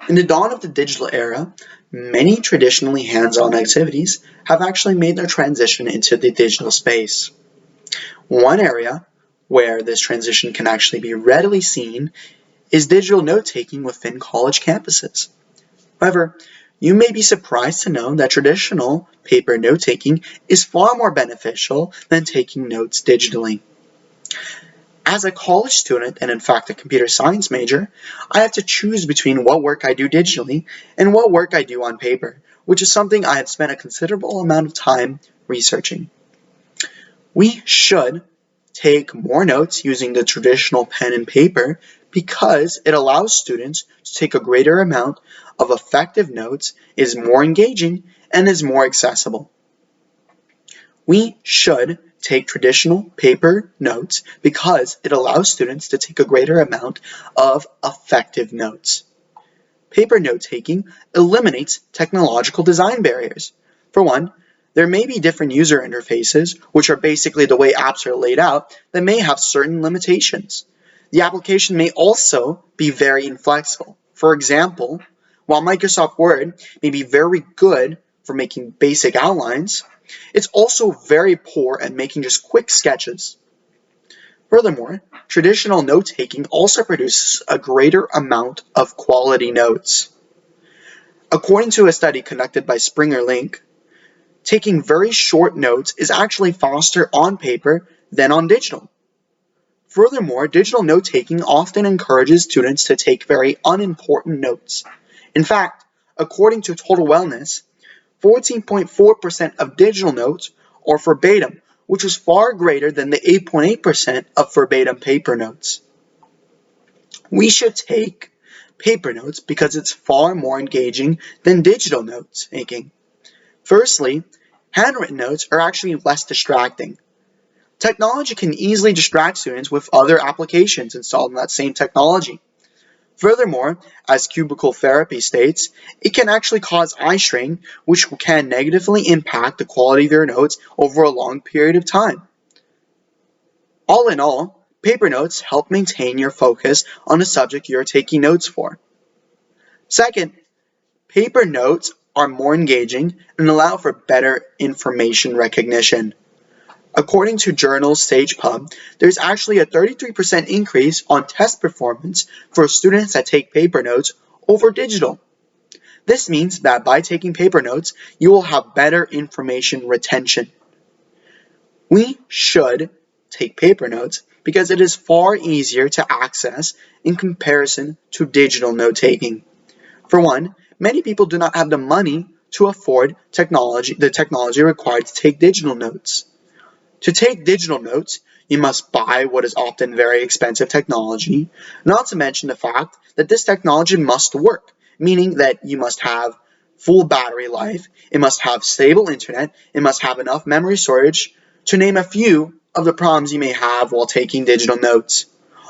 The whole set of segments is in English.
In the dawn of the digital era, many traditionally hands-on activities have actually made their transition into the digital space. One area where this transition can actually be readily seen is digital note-taking within college campuses. However, you may be surprised to know that traditional paper note-taking is far more beneficial than taking notes digitally. As a college student, and in fact a computer science major, I have to choose between what work I do digitally and what work I do on paper, which is something I have spent a considerable amount of time researching. We should take more notes using the traditional pen and paper because it allows students to take a greater amount of effective notes, is more engaging, and is more accessible. We should take traditional paper notes because it allows students to take a greater amount of effective notes. Paper note-taking eliminates technological design barriers. For one, there may be different user interfaces, which are basically the way apps are laid out, that may have certain limitations. The application may also be very inflexible. For example, while Microsoft Word may be very good for making basic outlines, it's also very poor at making just quick sketches. Furthermore, traditional note-taking also produces a greater amount of quality notes. According to a study conducted by Springer Link, taking very short notes is actually faster on paper than on digital. Furthermore, digital note-taking often encourages students to take very unimportant notes. In fact, according to Total Wellness, 14.4% of digital notes are verbatim, which is far greater than the 8.8% of verbatim paper notes. We should take paper notes because it's far more engaging than digital notes taking. Firstly, handwritten notes are actually less distracting. Technology can easily distract students with other applications installed in that same technology. Furthermore, as cubicle therapy states, it can actually cause eye strain, which can negatively impact the quality of your notes over a long period of time. All in all, paper notes help maintain your focus on the subject you're taking notes for. Second, paper notes are more engaging and allow for better information recognition. According to journal SagePub, there's actually a 33% increase on test performance for students that take paper notes over digital. This means that by taking paper notes, you will have better information retention. We should take paper notes because it is far easier to access in comparison to digital note-taking. For one, many people do not have the money to afford the technology required to take digital notes. To take digital notes, you must buy what is often very expensive technology, not to mention the fact that this technology must work, meaning that you must have full battery life, it must have stable internet, it must have enough memory storage, to name a few of the problems you may have while taking digital notes.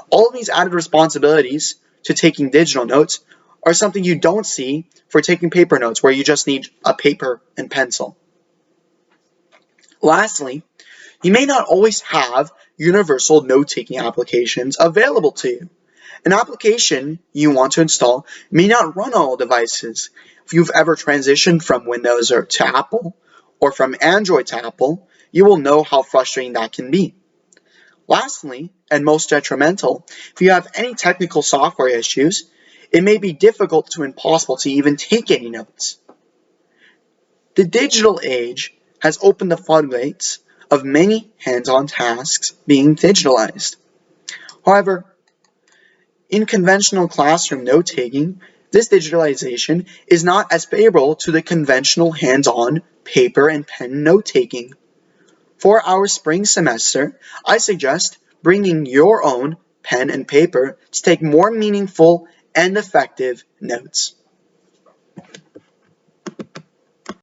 All of these added responsibilities to taking digital notes are something you don't see for taking paper notes, where you just need a paper and pencil. Lastly, you may not always have universal note-taking applications available to you. An application you want to install may not run on all devices. If you've ever transitioned from Windows to Apple, or from Android to Apple, you will know how frustrating that can be. Lastly, and most detrimental, if you have any technical software issues, it may be difficult to impossible to even take any notes. The digital age has opened the floodgates of many hands-on tasks being digitalized. However, in conventional classroom note-taking, this digitalization is not as favorable to the conventional hands-on paper and pen note-taking. For our spring semester, I suggest bringing your own pen and paper to take more meaningful and effective notes.